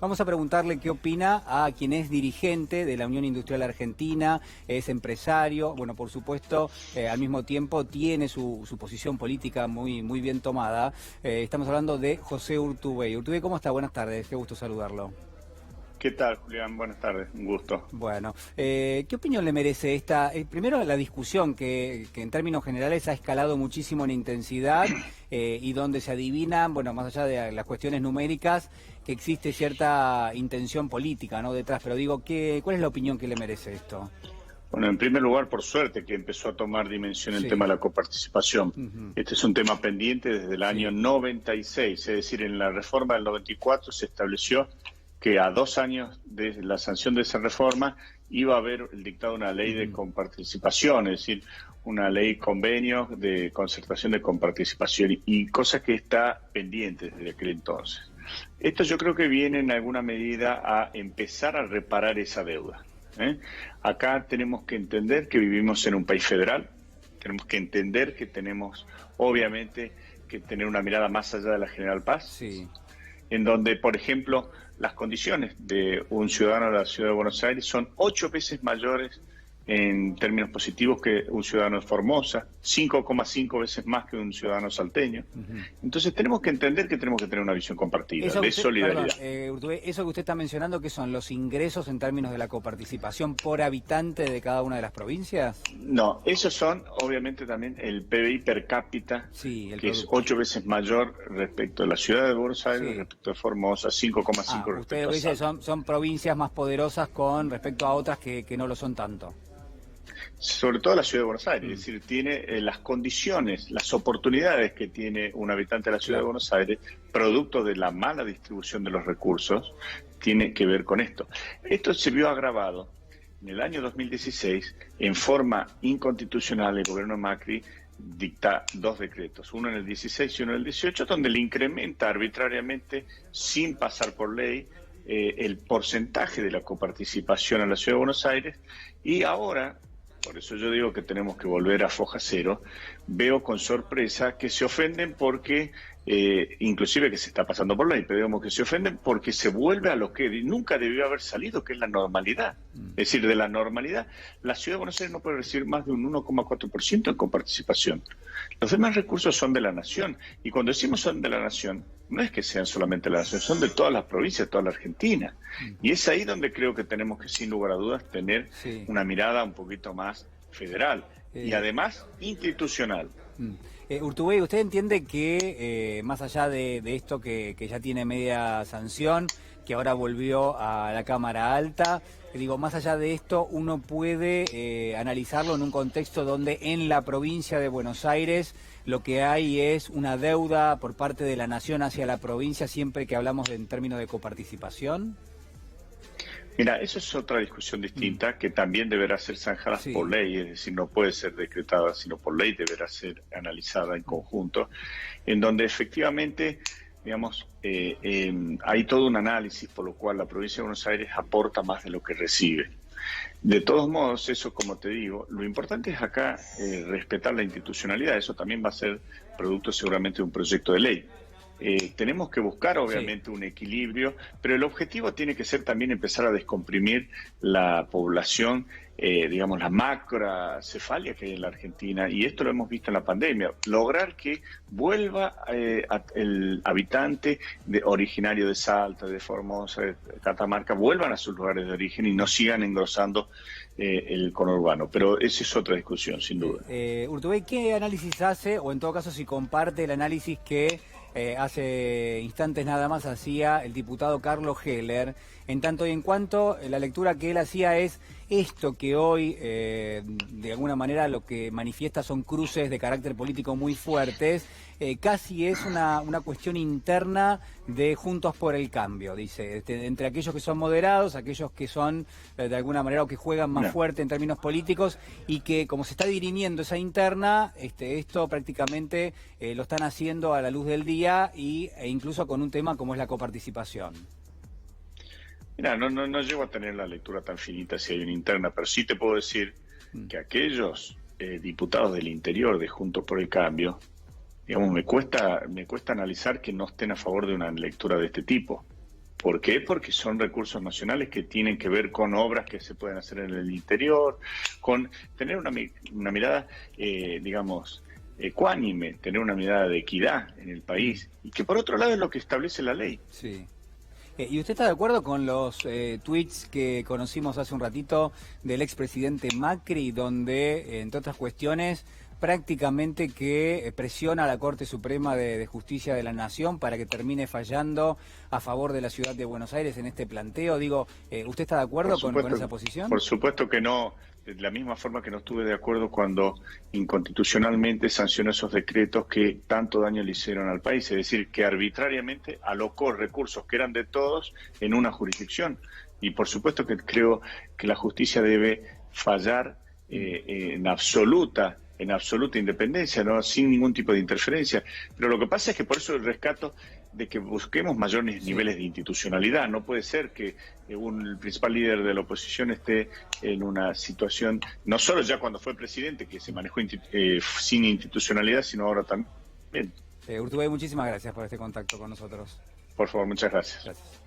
Vamos a preguntarle qué opina a quien es dirigente de la Unión Industrial Argentina, es empresario, bueno, por supuesto, al mismo tiempo tiene su posición política muy bien tomada. Estamos hablando de José Urtubey. Urtubey, ¿cómo está? Buenas tardes, qué gusto saludarlo. ¿Qué tal, Julián? Buenas tardes, un gusto. Bueno, ¿qué opinión le merece esta? Primero, la discusión que en términos generales ha escalado muchísimo en intensidad y donde se adivinan, bueno, más allá de las cuestiones numéricas, que existe cierta intención política, ¿no?, detrás. Pero digo, ¿cuál es la opinión que le merece esto? Bueno, en primer lugar, por suerte que empezó a tomar dimensión el tema de la coparticipación. Este es un tema pendiente desde el año 96, es decir, en la reforma del 94 se estableció que a 2 años de la sanción de esa reforma iba a haber el dictado de una ley de comparticipación, es decir, una ley convenio de concertación de comparticipación y cosa que está pendiente desde aquel entonces. Esto yo creo que viene en alguna medida a empezar a reparar esa deuda. Acá tenemos que entender que vivimos en un país federal, tenemos que entender que tenemos obviamente que tener una mirada más allá de la General Paz, en donde, por ejemplo, las condiciones de un ciudadano de la Ciudad de Buenos Aires son 8 veces mayores en términos positivos que un ciudadano de Formosa, 5,5 veces más que un ciudadano salteño. Entonces tenemos que entender que tenemos que tener una visión compartida, de solidaridad. Perdón, Urtubey, eso que usted está mencionando, ¿qué son los ingresos en términos de la coparticipación por habitante de cada una de las provincias? No, esos son obviamente también el PBI per cápita, que es 8 veces mayor respecto a la Ciudad de Buenos Aires, respecto a Formosa, 5,5 respecto usted lo a que dice Salta. son provincias más poderosas con respecto a otras que no lo son tanto. Sobre todo la Ciudad de Buenos Aires, es decir, tiene las condiciones, las oportunidades que tiene un habitante de la Ciudad de Buenos Aires, producto de la mala distribución de los recursos, tiene que ver con esto. Esto se vio agravado en el año 2016, en forma inconstitucional. El gobierno Macri dicta 2 decretos, uno en el 16 y uno en el 18, donde le incrementa arbitrariamente, sin pasar por ley, el porcentaje de la coparticipación a la Ciudad de Buenos Aires. Y ahora, por eso yo digo que tenemos que volver a foja cero, veo con sorpresa que se ofenden porque, inclusive que se está pasando por ley, pero digamos que se ofenden porque se vuelve a lo que nunca debió haber salido, que es la normalidad. Es decir, de la normalidad, la Ciudad de Buenos Aires no puede recibir más de un 1,4% en coparticipación. Los demás recursos son de la Nación, y cuando decimos son de la Nación, no es que sean solamente de la Nación, son de todas las provincias, de toda la Argentina. Y es ahí donde creo que tenemos que, sin lugar a dudas, tener una mirada un poquito más federal y además institucional. Urtubey, ¿usted entiende que más allá de esto que ya tiene media sanción, que ahora volvió a la Cámara Alta, digo, más allá de esto, uno puede analizarlo en un contexto donde en la provincia de Buenos Aires lo que hay es una deuda por parte de la Nación hacia la provincia siempre que hablamos en términos de coparticipación? Mira, eso es otra discusión distinta que también deberá ser zanjada por ley, es decir, no puede ser decretada, sino por ley deberá ser analizada en conjunto, en donde efectivamente, digamos, hay todo un análisis por lo cual la provincia de Buenos Aires aporta más de lo que recibe. De todos modos, eso, como te digo, lo importante es acá respetar la institucionalidad. Eso también va a ser producto seguramente de un proyecto de ley. Tenemos que buscar obviamente un equilibrio, pero el objetivo tiene que ser también empezar a descomprimir la población, digamos, la macrocefalia que hay en la Argentina, y esto lo hemos visto en la pandemia, lograr que vuelva el habitante originario de Salta, de Formosa, de Catamarca, vuelvan a sus lugares de origen y no sigan engrosando el conurbano. Pero esa es otra discusión, sin duda. Urtubey, ¿qué análisis hace, o en todo caso si comparte el análisis que hace instantes nada más hacía el diputado Carlos Heller, en tanto y en cuanto la lectura que él hacía es esto que hoy de alguna manera lo que manifiesta son cruces de carácter político muy fuertes, casi es una cuestión interna de Juntos por el Cambio, dice, entre aquellos que son moderados, aquellos que son de alguna manera o que juegan más fuerte en términos políticos, y que como se está dirimiendo esa interna, esto prácticamente lo están haciendo a la luz del día e incluso con un tema como es la coparticipación. Mira, no llego a tener la lectura tan finita si hay una interna, pero sí te puedo decir que aquellos diputados del interior de Juntos por el Cambio, digamos, me cuesta analizar que no estén a favor de una lectura de este tipo, ¿Por qué? Porque son recursos nacionales que tienen que ver con obras que se pueden hacer en el interior, con tener una mirada, digamos, ecuánime, tener una mirada de equidad en el país, y que por otro lado es lo que establece la ley. Sí. ¿Y usted está de acuerdo con los tweets que conocimos hace un ratito del expresidente Macri, donde, entre otras cuestiones, prácticamente que presiona a la Corte Suprema de Justicia de la Nación para que termine fallando a favor de la ciudad de Buenos Aires en este planteo? Digo, ¿usted está de acuerdo con esa posición? Por supuesto que no. De la misma forma que no estuve de acuerdo cuando inconstitucionalmente sancionó esos decretos que tanto daño le hicieron al país, es decir, que arbitrariamente alocó recursos que eran de todos en una jurisdicción. Y por supuesto que creo que la justicia debe fallar en absoluta independencia, ¿no? Sin ningún tipo de interferencia. Pero lo que pasa es que por eso el rescato de que busquemos mayores niveles de institucionalidad. No puede ser que el principal líder de la oposición esté en una situación, no solo ya cuando fue presidente, que se manejó sin institucionalidad, sino ahora también. Urtubey, muchísimas gracias por este contacto con nosotros. Por favor, muchas gracias. Gracias.